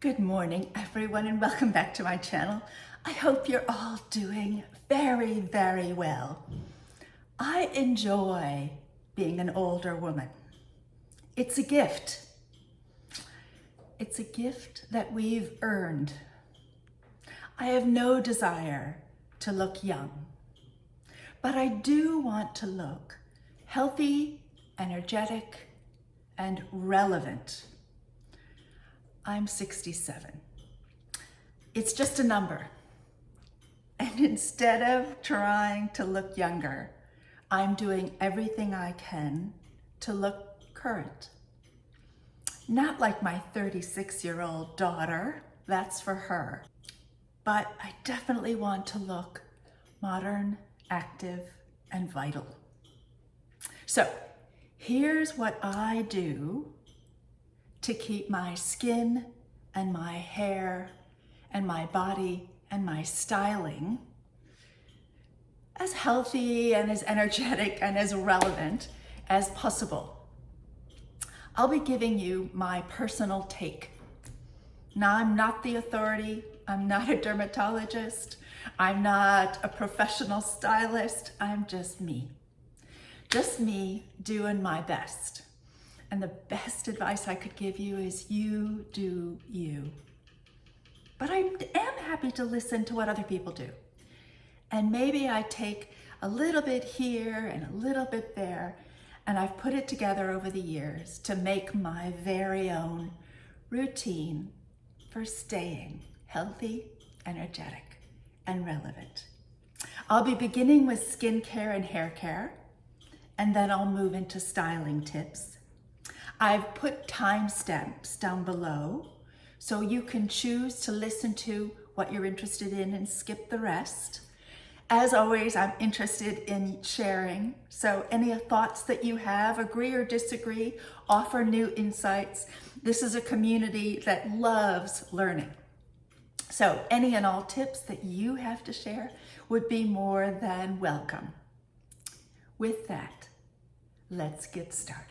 Good morning, everyone, and welcome back to my channel. I hope you're all doing very, very well. I enjoy being an older woman. It's a gift. It's a gift that we've earned. I have no desire to look young, but I do want to look healthy, energetic, and relevant. I'm 67. It's just a number. And instead of trying to look younger, I'm doing everything I can to look current. Not like my 36-year-old daughter, that's for her. But I definitely want to look modern, active, and vital. So here's what I do to keep my skin and my hair and my body and my styling as healthy and as energetic and as relevant as possible. I'll be giving you my personal take. Now, I'm not the authority. I'm not a dermatologist. I'm not a professional stylist. I'm just me. Just me doing my best. And the best advice I could give you is you do you. But I am happy to listen to what other people do. And maybe I take a little bit here and a little bit there, and I've put it together over the years to make my very own routine for staying healthy, energetic, and relevant. I'll be beginning with skincare and hair care, and then I'll move into styling tips. I've put timestamps down below so you can choose to listen to what you're interested in and skip the rest. As always, I'm interested in sharing. So any thoughts that you have, agree or disagree, offer new insights. This is a community that loves learning. So any and all tips that you have to share would be more than welcome. With that, let's get started.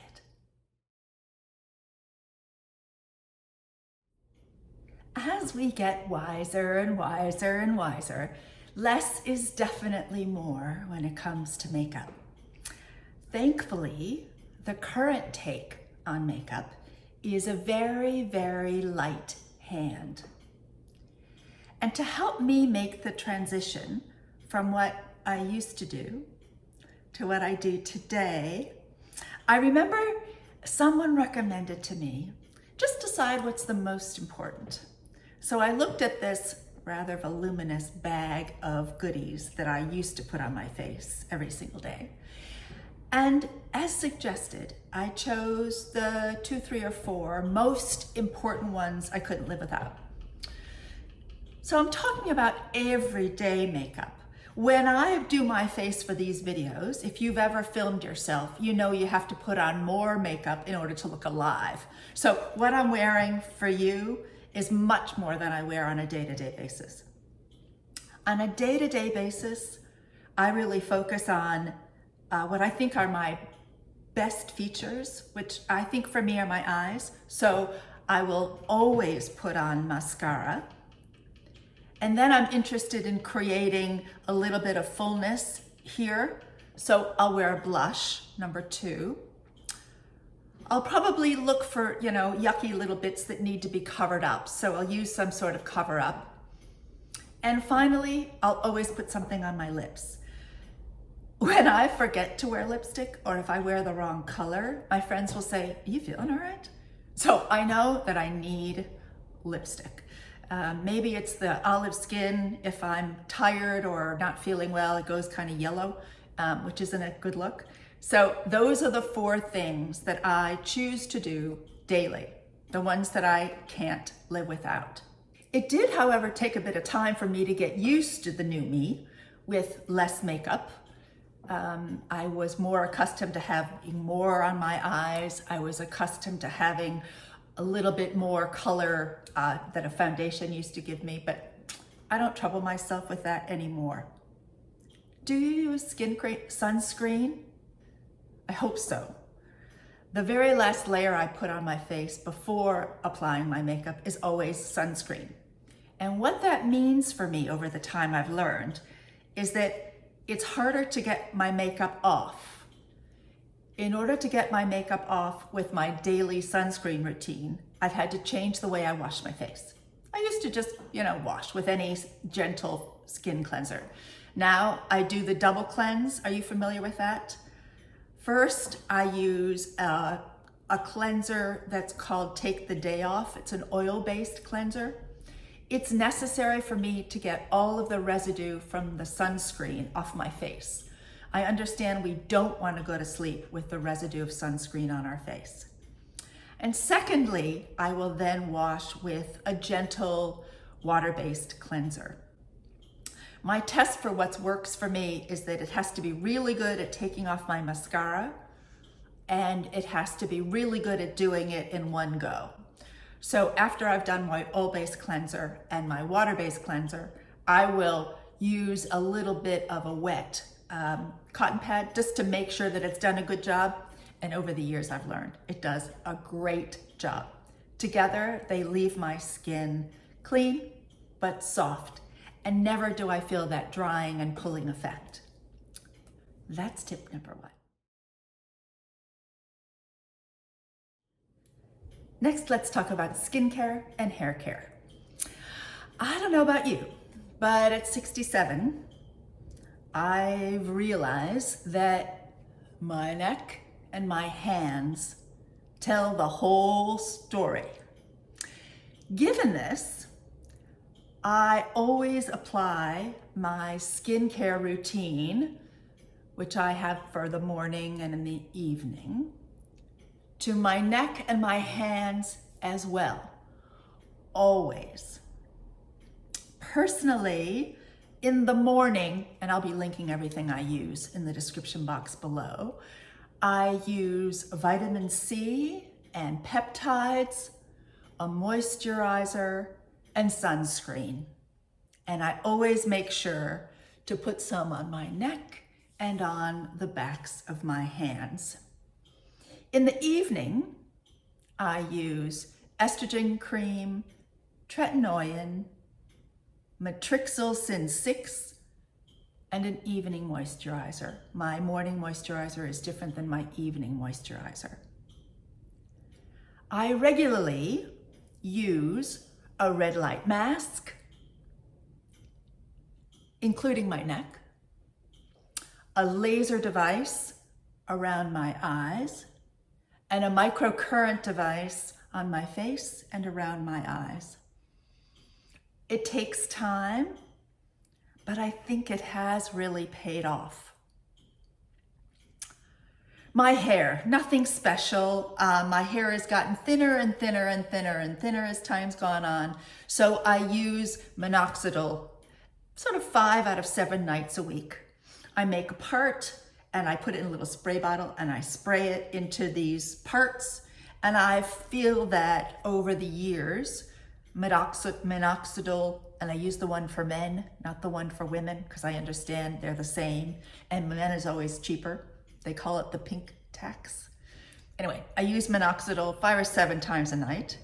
As we get wiser and wiser and wiser, less is definitely more when it comes to makeup. Thankfully, the current take on makeup is a very, very light hand. And to help me make the transition from what I used to do to what I do today, I remember someone recommended to me, just decide what's the most important. So I looked at this rather voluminous bag of goodies that I used to put on my face every single day. And as suggested, I chose the 2, 3, or 4 most important ones I couldn't live without. So I'm talking about everyday makeup. When I do my face for these videos, if you've ever filmed yourself, you know you have to put on more makeup in order to look alive. So what I'm wearing for you is much more than I wear on a day-to-day basis. On a day-to-day basis, I really focus on what I think are my best features, which I think for me are my eyes. So I will always put on mascara. And then I'm interested in creating a little bit of fullness here. So I'll wear a blush, number 2. I'll probably look for, yucky little bits that need to be covered up. So I'll use some sort of cover up. And finally, I'll always put something on my lips. When I forget to wear lipstick, or if I wear the wrong color, my friends will say, "Are you feeling all right?" So I know that I need lipstick. Maybe it's the olive skin. If I'm tired or not feeling well, it goes kind of yellow, which isn't a good look. So those are the 4 things that I choose to do daily, the ones that I can't live without. It did, however, take a bit of time for me to get used to the new me with less makeup. I was more accustomed to having more on my eyes. I was accustomed to having a little bit more color that a foundation used to give me, but I don't trouble myself with that anymore. Do you use sunscreen? I hope so. The very last layer I put on my face before applying my makeup is always sunscreen. And what that means for me over the time I've learned is that it's harder to get my makeup off. In order to get my makeup off with my daily sunscreen routine, I've had to change the way I wash my face. I used to just, wash with any gentle skin cleanser. Now I do the double cleanse. Are you familiar with that? First, I use a cleanser that's called Take the Day Off. It's an oil-based cleanser. It's necessary for me to get all of the residue from the sunscreen off my face. I understand we don't want to go to sleep with the residue of sunscreen on our face. And secondly, I will then wash with a gentle water-based cleanser. My test for what works for me is that it has to be really good at taking off my mascara, and it has to be really good at doing it in one go. So after I've done my oil-based cleanser and my water-based cleanser, I will use a little bit of a wet cotton pad just to make sure that it's done a good job. And over the years I've learned it does a great job. Together, they leave my skin clean but soft. And never do I feel that drying and pulling effect. That's tip number 1. Next, let's talk about skincare and hair care. I don't know about you, but at 67, I've realized that my neck and my hands tell the whole story. Given this, I always apply my skincare routine, which I have for the morning and in the evening, to my neck and my hands as well, always. Personally, in the morning, and I'll be linking everything I use in the description box below, I use vitamin C and peptides, a moisturizer, and sunscreen. And I always make sure to put some on my neck and on the backs of my hands. In the evening, I use estrogen cream, Tretinoin, Matrixyl Sin 6, and an evening moisturizer. My morning moisturizer is different than my evening moisturizer. I regularly use a red light mask, including my neck, a laser device around my eyes, and a microcurrent device on my face and around my eyes. It takes time, but I think it has really paid off. My hair, nothing special. My hair has gotten thinner and thinner and thinner and thinner as time's gone on. So I use minoxidil sort of 5 out of 7 nights a week. I make a part and I put it in a little spray bottle and I spray it into these parts. And I feel that over the years, minoxidil, and I use the one for men, not the one for women, because I understand they're the same. And men is always cheaper. They call it the pink tax. Anyway, I use minoxidil 5 or 7 times a night.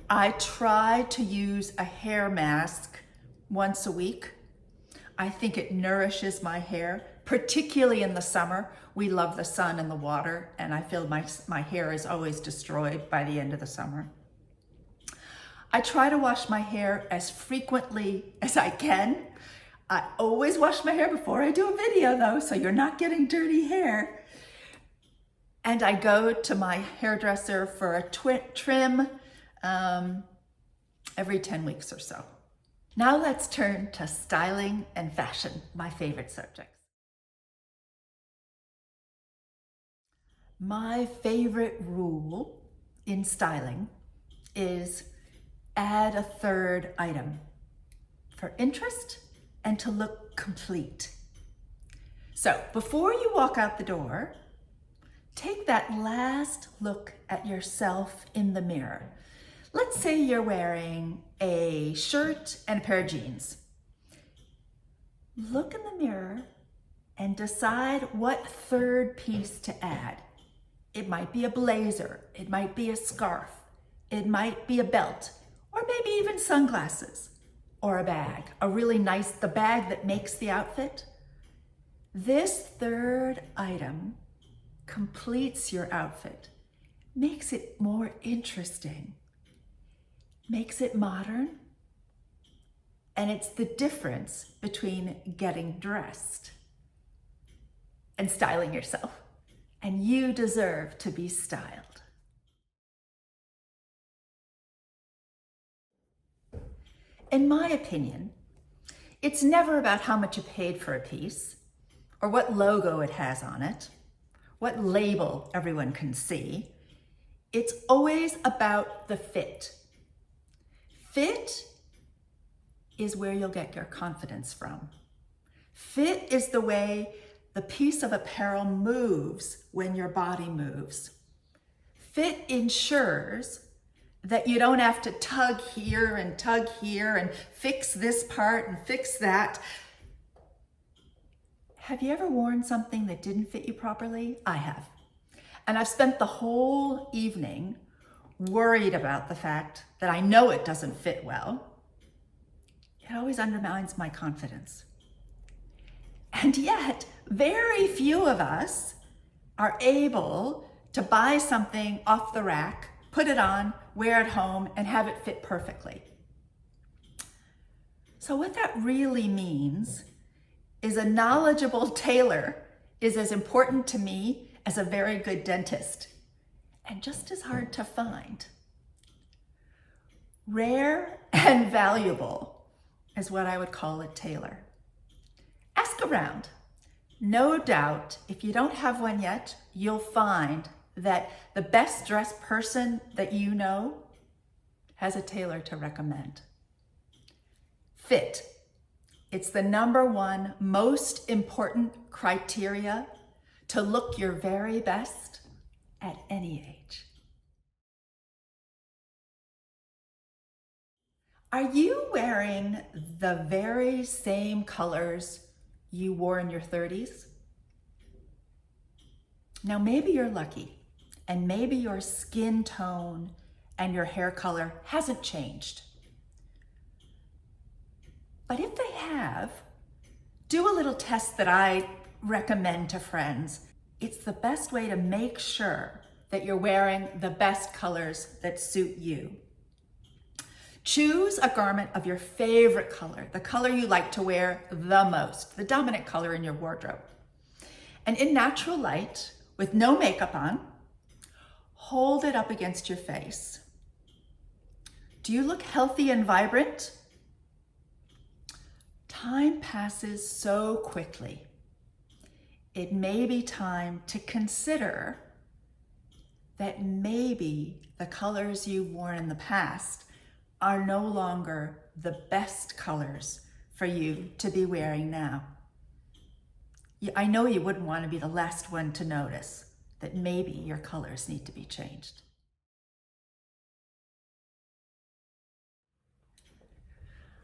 I try to use a hair mask once a week. I think it nourishes my hair, particularly in the summer. We love the sun and the water, and I feel my hair is always destroyed by the end of the summer. I try to wash my hair as frequently as I can. I always wash my hair before I do a video though, so you're not getting dirty hair. And I go to my hairdresser for a trim every 10 weeks or so. Now let's turn to styling and fashion, my favorite subjects. My favorite rule in styling is add a third item for interest and to look complete. So before you walk out the door, take that last look at yourself in the mirror. Let's say you're wearing a shirt and a pair of jeans. Look in the mirror and decide what third piece to add. It might be a blazer, it might be a scarf, it might be a belt, or maybe even sunglasses or a bag, the bag that makes the outfit. This third item completes your outfit, makes it more interesting, makes it modern, and it's the difference between getting dressed and styling yourself. And you deserve to be styled. In my opinion, it's never about how much you paid for a piece, or what logo it has on it, what label everyone can see. It's always about the fit. Fit is where you'll get your confidence from. Fit is the way the piece of apparel moves when your body moves. Fit ensures that you don't have to tug here and fix this part and fix that. Have you ever worn something that didn't fit you properly? I have. And I've spent the whole evening worried about the fact that I know it doesn't fit well. It always undermines my confidence. And yet, very few of us are able to buy something off the rack, put it on, wear it home, and have it fit perfectly. So what that really means is a knowledgeable tailor is as important to me as a very good dentist, and just as hard to find. Rare and valuable is what I would call a tailor. Ask around. No doubt, if you don't have one yet, you'll find that the best dressed person that you know has a tailor to recommend. Fit. It's the number one most important criteria to look your very best at any age. Are you wearing the very same colors you wore in your 30s? Now maybe you're lucky and maybe your skin tone and your hair color hasn't changed. But if they have, do a little test that I recommend to friends. It's the best way to make sure that you're wearing the best colors that suit you. Choose a garment of your favorite color, the color you like to wear the most, the dominant color in your wardrobe. And in natural light, with no makeup on, hold it up against your face. Do you look healthy and vibrant? Time passes so quickly. It may be time to consider that maybe the colors you've worn in the past are no longer the best colors for you to be wearing now. I know you wouldn't want to be the last one to notice that maybe your colors need to be changed.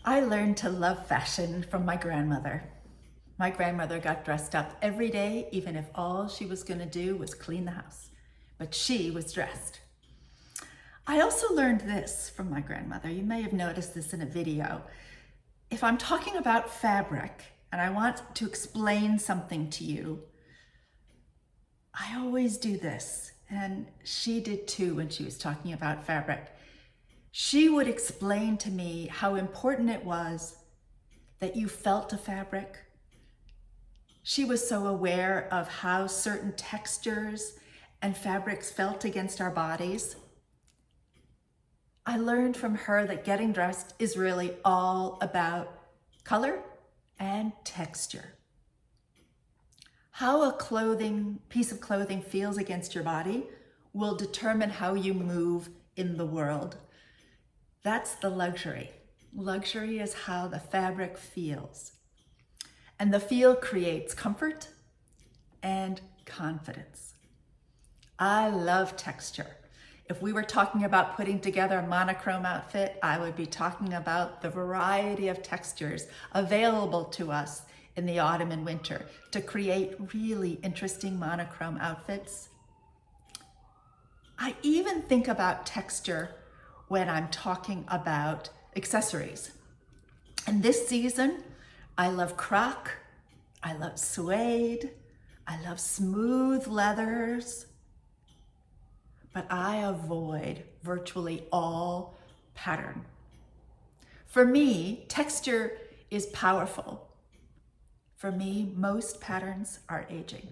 I learned to love fashion from my grandmother. My grandmother got dressed up every day, even if all she was going to do was clean the house. But she was dressed. I also learned this from my grandmother. You may have noticed this in a video. If I'm talking about fabric and I want to explain something to you, I always do this. And she did too when she was talking about fabric. She would explain to me how important it was that you felt a fabric. She was so aware of how certain textures and fabrics felt against our bodies. I learned from her that getting dressed is really all about color and texture. How a piece of clothing feels against your body will determine how you move in the world. That's the luxury. Luxury is how the fabric feels. And the feel creates comfort and confidence. I love texture. If we were talking about putting together a monochrome outfit, I would be talking about the variety of textures available to us in the autumn and winter to create really interesting monochrome outfits. I even think about texture when I'm talking about accessories. And this season, I love croc, I love suede, I love smooth leathers, but I avoid virtually all pattern. For me, texture is powerful. For me, most patterns are aging,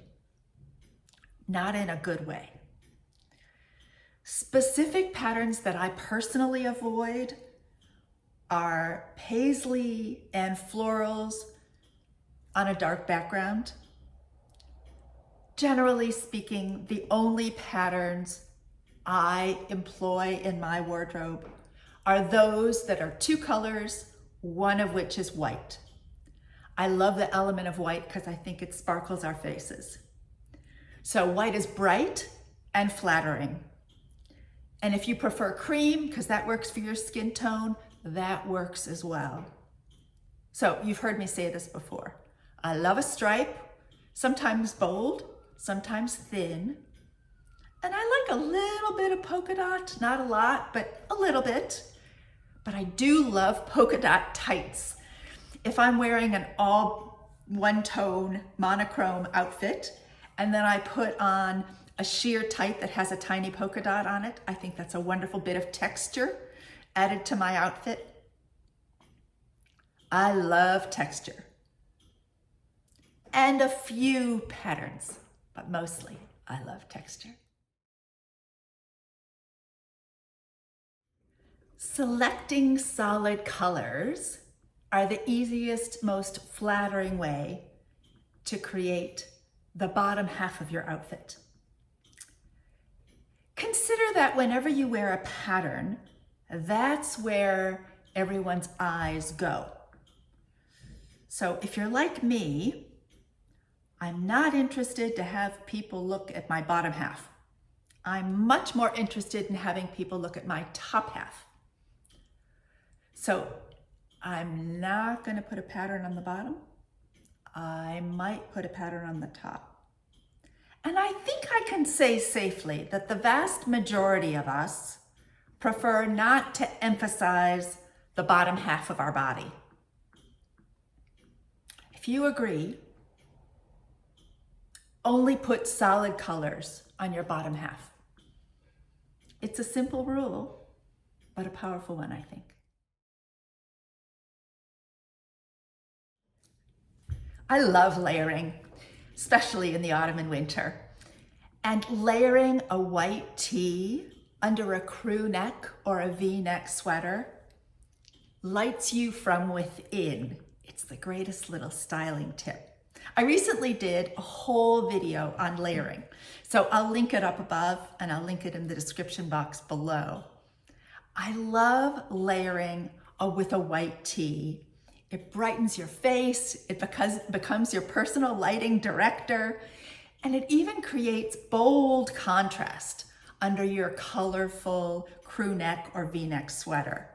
not in a good way. Specific patterns that I personally avoid are paisley and florals on a dark background. Generally speaking, the only patterns I employ in my wardrobe are those that are two colors, one of which is white. I love the element of white because I think it sparkles our faces. So white is bright and flattering. And if you prefer cream, because that works for your skin tone, that works as well. So you've heard me say this before. I love a stripe, sometimes bold, sometimes thin. And I like a little bit of polka dot, not a lot, but a little bit. But I do love polka dot tights. If I'm wearing an all one-tone monochrome outfit, and then I put on a sheer tight that has a tiny polka dot on it, I think that's a wonderful bit of texture added to my outfit. I love texture. And a few patterns, but mostly I love texture. Selecting solid colors are the easiest, most flattering way to create the bottom half of your outfit. Consider that whenever you wear a pattern, that's where everyone's eyes go. So if you're like me, I'm not interested to have people look at my bottom half. I'm much more interested in having people look at my top half. So I'm not going to put a pattern on the bottom. I might put a pattern on the top. And I think I can say safely that the vast majority of us prefer not to emphasize the bottom half of our body. If you agree, only put solid colors on your bottom half. It's a simple rule, but a powerful one, I think. I love layering, especially in the autumn and winter. And layering a white tee under a crew neck or a V-neck sweater lights you from within. It's the greatest little styling tip. I recently did a whole video on layering, so I'll link it up above and I'll link it in the description box below. I love layering with a white tee. It brightens your face, it becomes your personal lighting director, and it even creates bold contrast under your colorful crew neck or V-neck sweater.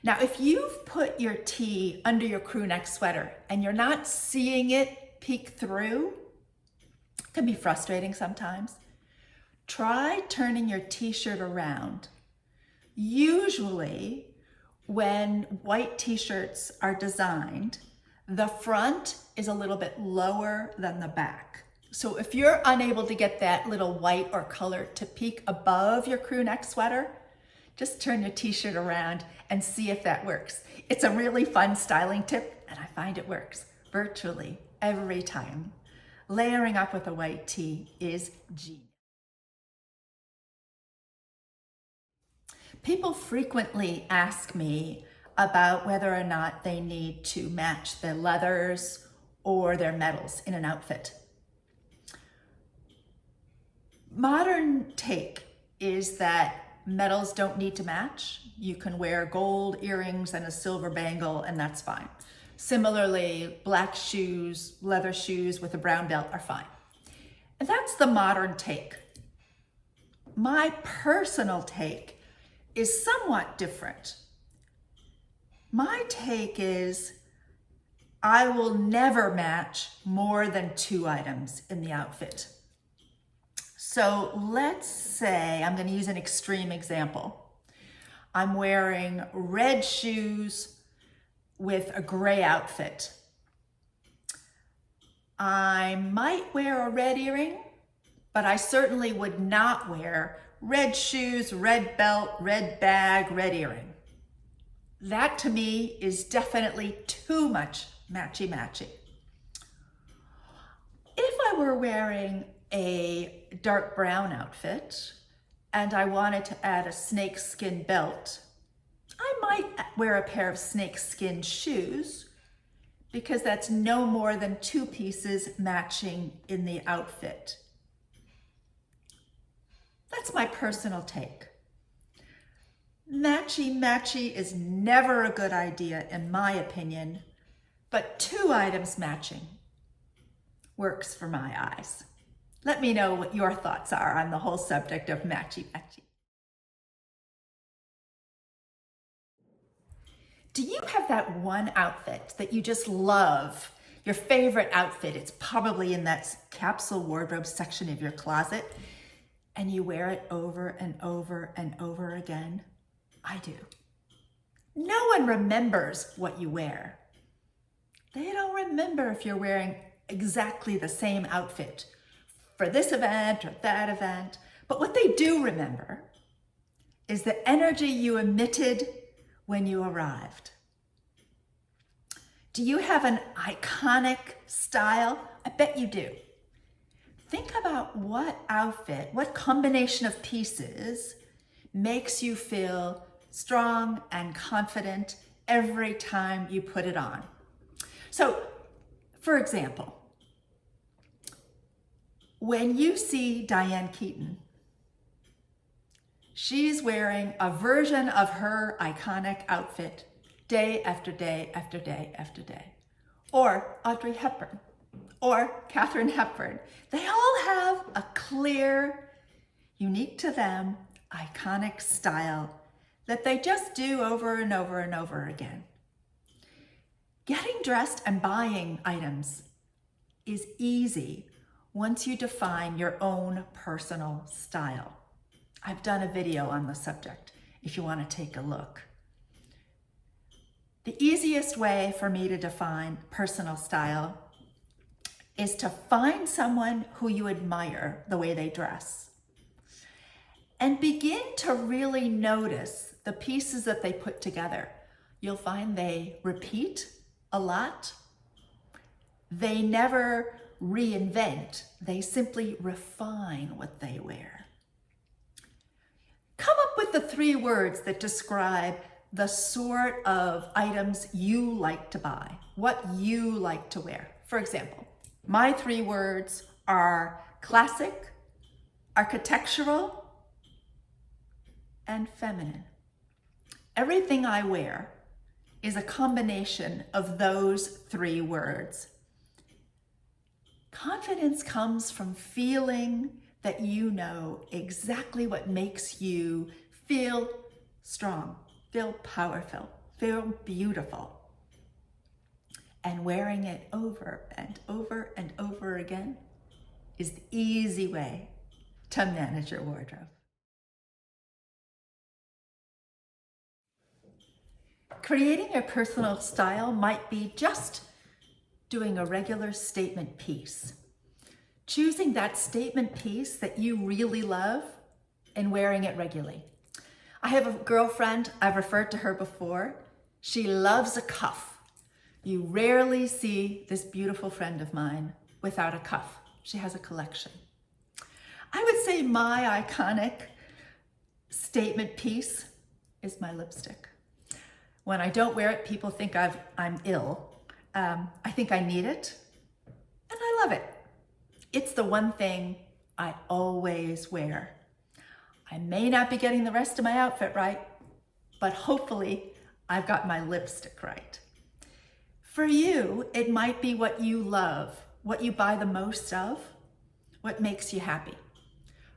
Now, if you've put your tee under your crew neck sweater and you're not seeing it peek through, it can be frustrating sometimes. Try turning your t-shirt around. Usually, when white t-shirts are designed, the front is a little bit lower than the back. So if you're unable to get that little white or color to peek above your crew neck sweater, just turn your t-shirt around and see if that works. It's a really fun styling tip, and I find it works virtually every time. Layering up with a white tee is genius. People frequently ask me about whether or not they need to match their leathers or their metals in an outfit. Modern take is that metals don't need to match. You can wear gold earrings and a silver bangle and that's fine. Similarly, black shoes, leather shoes with a brown belt are fine. And that's the modern take. My personal take is somewhat different. My take is I will never match more than 2 items in the outfit. So let's say, I'm going to use an extreme example. I'm wearing red shoes with a gray outfit. I might wear a red earring, but I certainly would not wear red shoes, red belt, red bag, red earring. That to me is definitely too much matchy-matchy. If I were wearing a dark brown outfit and I wanted to add a snakeskin belt, I might wear a pair of snakeskin shoes because that's no more than two pieces matching in the outfit. That's my personal take. Matchy-matchy is never a good idea in my opinion, but two items matching works for my eyes. Let me know what your thoughts are on the whole subject of matchy-matchy. Do you have that one outfit that you just love? Your favorite outfit, it's probably in that capsule wardrobe section of your closet, and you wear it over and over and over again? I do. No one remembers what you wear. They don't remember if you're wearing exactly the same outfit for this event or that event. But what they do remember is the energy you emitted when you arrived. Do you have an iconic style? I bet you do. Think about what outfit, what combination of pieces makes you feel strong and confident every time you put it on. So, for example, when you see Diane Keaton, she's wearing a version of her iconic outfit day after day after day after day. Or Audrey Hepburn, or Katharine Hepburn. They all have a clear, unique to them, iconic style that they just do over and over and over again. Getting dressed and buying items is easy once you define your own personal style. I've done a video on the subject if you want to take a look. The easiest way for me to define personal style is to find someone who you admire the way they dress and begin to really notice the pieces that they put together. You'll find they repeat a lot. They never reinvent, they simply refine what they wear. Come up with the 3 words that describe the sort of items you like to buy, what you like to wear. For example, my 3 words are classic, architectural, and feminine. Everything I wear is a combination of those 3 words. Confidence comes from feeling that you know exactly what makes you feel strong, feel powerful, feel beautiful. And wearing it over and over and over again is the easy way to manage your wardrobe. Creating your personal style might be just doing a regular statement piece. Choosing that statement piece that you really love and wearing it regularly. I have a girlfriend, I've referred to her before. She loves a cuff. You rarely see this beautiful friend of mine without a cuff. She has a collection. I would say my iconic statement piece is my lipstick. When I don't wear it, people think I'm ill. I think I need it, and I love it. It's the one thing I always wear. I may not be getting the rest of my outfit right, but hopefully I've got my lipstick right. For you, it might be what you love, what you buy the most of, what makes you happy.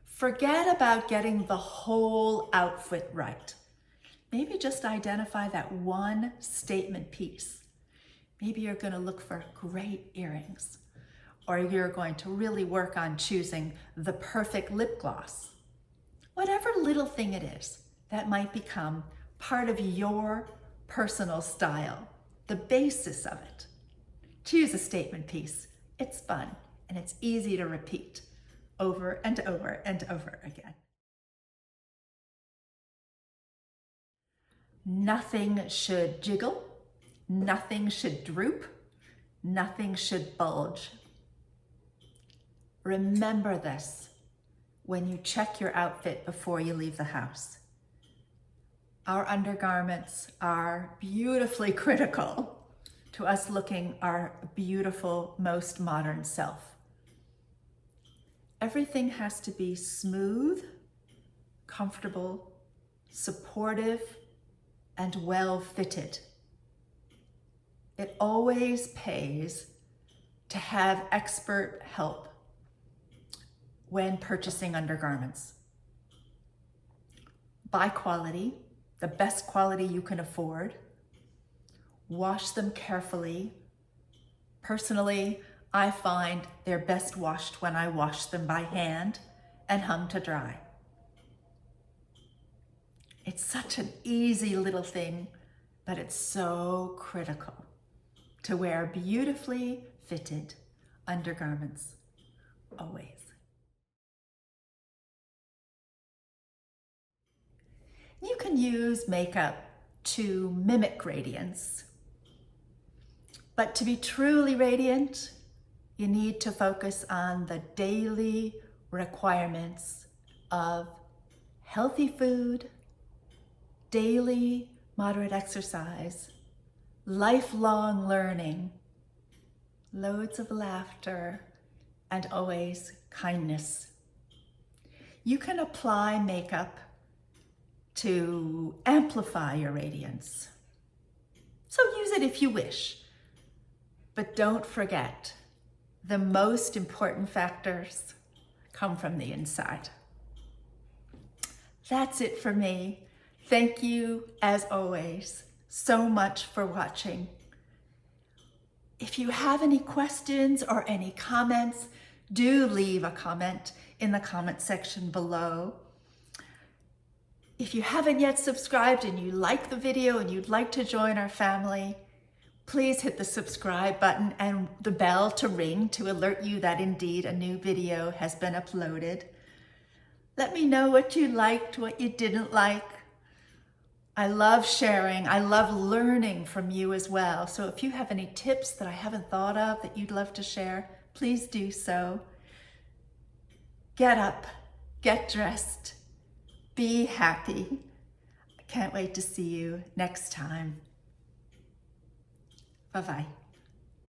Forget about getting the whole outfit right. Maybe just identify that one statement piece. Maybe you're going to look for great earrings, or you're going to really work on choosing the perfect lip gloss. Whatever little thing it is that might become part of your personal style, the basis of it. Choose a statement piece. It's fun and it's easy to repeat over and over and over again. Nothing should jiggle, nothing should droop, nothing should bulge. Remember this when you check your outfit before you leave the house. Our undergarments are beautifully critical to us looking our beautiful, most modern self. Everything has to be smooth, comfortable, supportive, and well fitted. It always pays to have expert help when purchasing undergarments. Buy quality, the best quality you can afford. Wash them carefully. Personally, I find they're best washed when I wash them by hand and hung to dry. It's such an easy little thing, but it's so critical to wear beautifully fitted undergarments always. You can use makeup to mimic radiance, but to be truly radiant, you need to focus on the daily requirements of healthy food, daily moderate exercise, lifelong learning, loads of laughter, and always kindness. You can apply makeup to amplify your radiance. So use it if you wish, but don't forget, the most important factors come from the inside. That's it for me. Thank you, as always, so much for watching. If you have any questions or any comments, do leave a comment in the comment section below. If you haven't yet subscribed and you like the video and you'd like to join our family, please hit the subscribe button and the bell to ring to alert you that indeed a new video has been uploaded. Let me know what you liked, what you didn't like. I love sharing. I love learning from you as well. So if you have any tips that I haven't thought of that you'd love to share, please do so. Get up, get dressed, be happy. I can't wait to see you next time. Bye-bye.